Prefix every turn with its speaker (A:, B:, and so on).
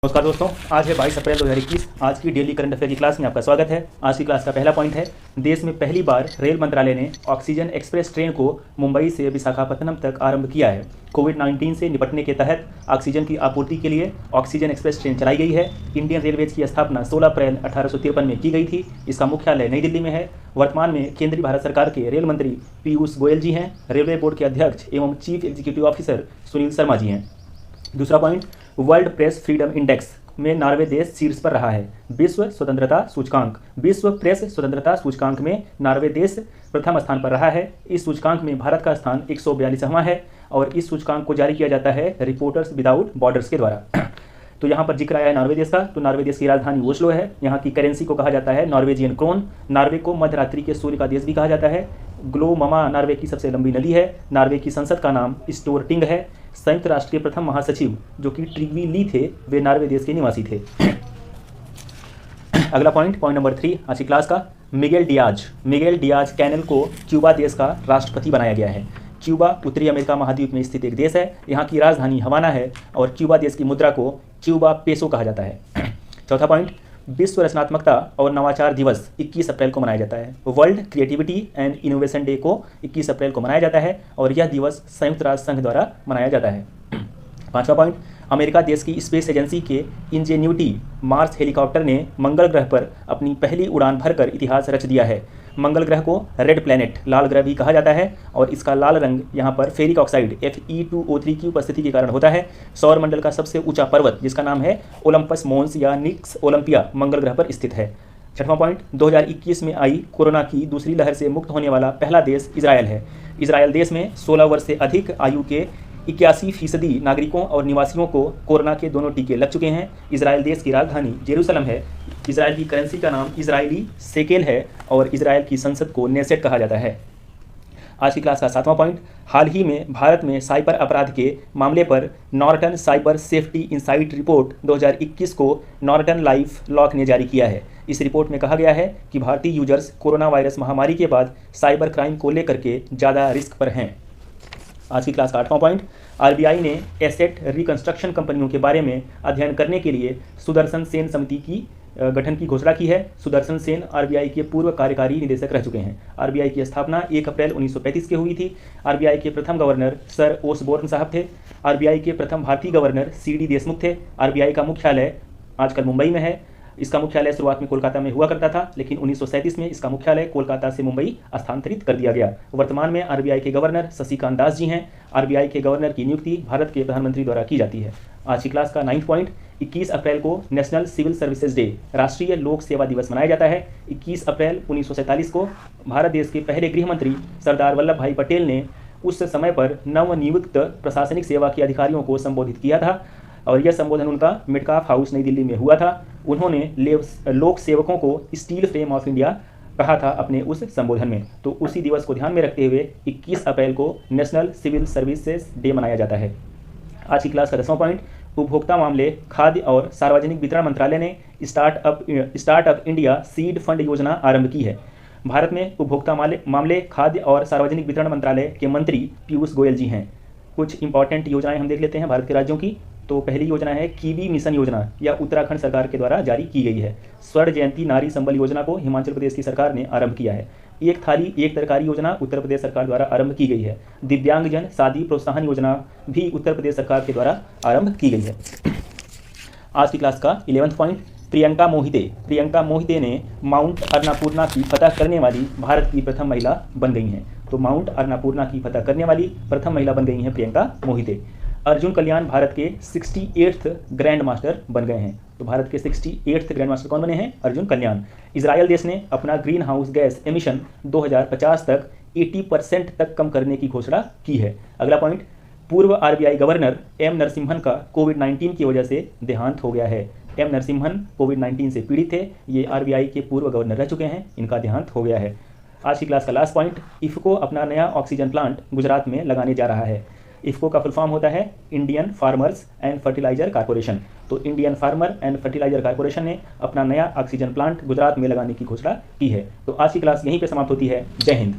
A: नमस्कार दोस्तों, आज है 22 अप्रैल 2021। आज की डेली करंट अफेयर की क्लास में आपका स्वागत है। आज की क्लास का पहला पॉइंट है, देश में पहली बार रेल मंत्रालय ने ऑक्सीजन एक्सप्रेस ट्रेन को मुंबई से विशाखापट्टनम तक आरंभ किया है। कोविड-19 से निपटने के तहत ऑक्सीजन की आपूर्ति के लिए ऑक्सीजन एक्सप्रेस ट्रेन चलाई गई है। इंडियन रेलवेज की स्थापना 16 अप्रैल 1853 में की गई थी। इसका मुख्यालय नई दिल्ली में है। वर्तमान में केंद्रीय भारत सरकार के रेल मंत्री पीयूष गोयल जी हैं। रेलवे बोर्ड के अध्यक्ष एवं chief executive officer Sunil Sharma ji हैं। दूसरा point, world press freedom index में नॉर्वे देश शीर्ष पर रहा है। विश्व स्वतंत्रता प्रेस स्वतंत्रता सूचकांक में नॉर्वे देश प्रथम स्थान पर रहा है। इस सूचकांक में भारत का स्थान 142वां है और इस सूचकांक को जारी किया जाता है रिपोर्टर्स विदाउट बॉर्डर्स के द्वारा। तो यहाँ पर जिक्र आया है नॉर्वे देश का। तो नॉर्वे देश की राजधानी ओस्लो है। यहाँ की करेंसी को कहा जाता है नॉर्वेजियन क्रोन। नॉर्वे को मध्यरात्रि के सूर्य का देश भी कहा जाता है। ग्लोममा नॉर्वे की सबसे लंबी नदी है। नॉर्वे की संसद का नाम स्टोरटिंग है। संयुक्त राष्ट्र के प्रथम महासचिव जो कि ट्रिग्वी ली थे, वे नॉर्वे देश के निवासी थे। अगला पॉइंट नंबर 3 आज की क्लास का, मिगेल डियाज कैनेल को क्यूबा देश का राष्ट्रपति बनाया गया है। क्यूबा उत्तरी अमेरिका महाद्वीप में स्थित एक देश है। यहाँ की राजधानी हवाना है और क्यूबा देश की मुद्रा को क्यूबा पेसो कहा जाता है। चौथा पॉइंट, विश्व रचनात्मकता और नवाचार दिवस 21 अप्रैल को मनाया जाता है। World creativity and innovation day को 21 अप्रैल को मनाया जाता है और यह दिवस संयुक्त राष्ट्र संघ द्वारा मनाया जाता है। पांचवा पॉइंट, अमेरिका देश की स्पेस एजेंसी के इंजेन्यूटी मार्स हेलीकॉप्टर ने मंगल ग्रह पर अपनी पहली उड़ान भरकर इतिहास रच दिया है। मंगल ग्रह को रेड प्लैनेट लाल ग्रह भी कहा जाता है और इसका लाल रंग यहाँ पर फेरिक ऑक्साइड Fe2O3 की उपस्थिति के कारण होता है। सौर मंडल का सबसे ऊंचा पर्वत जिसका नाम है ओलंपस मोन्स या निक्स ओलंपिया मंगल ग्रह पर स्थित है। छठवां पॉइंट, 2021 में आई कोरोना की दूसरी लहर से मुक्त होने वाला पहला देश इजरायल है। इजरायल देश में 16 वर्ष से अधिक आयु के 81% नागरिकों और निवासियों को कोरोना के दोनों टीके लग चुके हैं। इजरायल देश की राजधानी जेरूसलम है। इजरायल की करेंसी का नाम इजरायली शेकेल है और इजरायल की संसद को नेसेट कहा जाता है। आज की क्लास का 7वां पॉइंट, हाल ही में भारत में साइबर अपराध के मामले पर Norton cyber safety insight report 2021 को नॉर्टन लाइफ लॉक ने जारी किया है। इस रिपोर्ट में कहा गया है कि भारतीय यूजर्स कोरोना वायरस महामारी के बाद साइबर क्राइम को लेकर के ज़्यादा रिस्क पर हैं। आज की क्लास का 8वां पॉइंट, आरबीआई ने एसेट रिकंस्ट्रक्शन कंपनियों के बारे में अध्ययन करने के लिए सुदर्शन सेन समिति की गठन की घोषणा की है। सुदर्शन सेन आरबीआई के पूर्व कार्यकारी निदेशक रह चुके हैं। आरबीआई की स्थापना 1 अप्रैल 1935 के हुई थी। आरबीआई के प्रथम गवर्नर सर ओसबोर्न साहब थे। आरबीआई के प्रथम भारतीय गवर्नर सीडी देशमुख थे। आरबीआई का मुख्यालय आजकल मुंबई में है। इसका मुख्यालय शुरुआत में कोलकाता में हुआ करता था, लेकिन 1937 में इसका मुख्यालय कोलकाता से मुंबई स्थानांतरित कर दिया गया। वर्तमान में आरबीआई के गवर्नर शशिकांत दास जी हैं। आरबीआई के गवर्नर की नियुक्ति भारत के प्रधानमंत्री द्वारा की जाती है। आज की क्लास का 9वां पॉइंट, 21 अप्रैल को नेशनल सिविल सर्विसेज डे राष्ट्रीय लोक सेवा दिवस मनाया जाता है। 21 अप्रैल 1947 को भारत देश के पहले गृह मंत्री सरदार वल्लभ भाई पटेल ने उस समय पर नवनियुक्त प्रशासनिक सेवा के अधिकारियों को संबोधित किया था और यह संबोधन उनका मिडकाफ हाउस नई दिल्ली में हुआ था। उन्होंने लोक सेवकों को स्टील फ्रेम ऑफ इंडिया कहा था अपने उस संबोधन में। तो उसी दिवस को ध्यान में रखते हुए 21 अप्रैल को नेशनल सिविल सर्विसेज डे मनाया जाता है। आज की क्लास का 10वां पॉइंट, उपभोक्ता मामले, खाद्य और सार्वजनिक वितरण मंत्रालय ने स्टार्टअप इंडिया सीड फंड योजना आरंभ की है। भारत में उपभोक्ता मामले, खाद्य और सार्वजनिक वितरण मंत्रालय के मंत्री पीयूष गोयल जी हैं। कुछ इंपॉर्टेंट योजनाएं हम देख लेते हैं भारत के राज्यों की। तो पहली योजना है कीवी मिशन योजना, या उत्तराखंड सरकार के द्वारा जारी की गई है। स्वर्ण जयंती नारी संबल योजना को हिमाचल प्रदेश की सरकार ने आरंभ किया है। एक थाली एक तरकारी योजना उत्तर प्रदेश सरकार द्वारा आरंभ की गई है। दिव्यांगजन शादी प्रोत्साहन योजना भी उत्तर प्रदेश सरकार के द्वारा आरंभ की गई है। आज की क्लास का 11वां पॉइंट, प्रियंका मोहिते ने माउंट अन्नपूर्णा की फतह करने वाली भारत की प्रथम महिला बन गई हैं। तो माउंट अन्नपूर्णा की फतह करने वाली प्रथम महिला बन गई हैं प्रियंका मोहिते। अर्जुन कल्याण भारत के 68th ग्रैंड मास्टर बन गए हैं। तो भारत के 68th ग्रैंड मास्टर कौन बने हैं? अर्जुन कल्याण। इजरायल देश ने अपना ग्रीन हाउस गैस एमिशन 2050 तक 80% तक कम करने की घोषणा की है। अगला पॉइंट, पूर्व आरबीआई गवर्नर एम नरसिम्हन का कोविड-19 की वजह से देहांत हो गया है। एम नरसिम्हन कोविड-19 से पीड़ित थे। ये आरबीआई के पूर्व गवर्नर रह चुके हैं। इनका देहांत हो गया है। आज की क्लास का लास्ट पॉइंट, इफ्को अपना नया ऑक्सीजन प्लांट गुजरात में लगाने जा रहा है। इफ्को का फुल फॉर्म होता है Indian farmers and fertiliser corporation. तो Indian farmer and fertiliser corporation ने अपना नया ऑक्सीजन प्लांट गुजरात में लगाने की घोषणा की है। तो आज की क्लास यहीं पे समाप्त होती है। जय हिंद।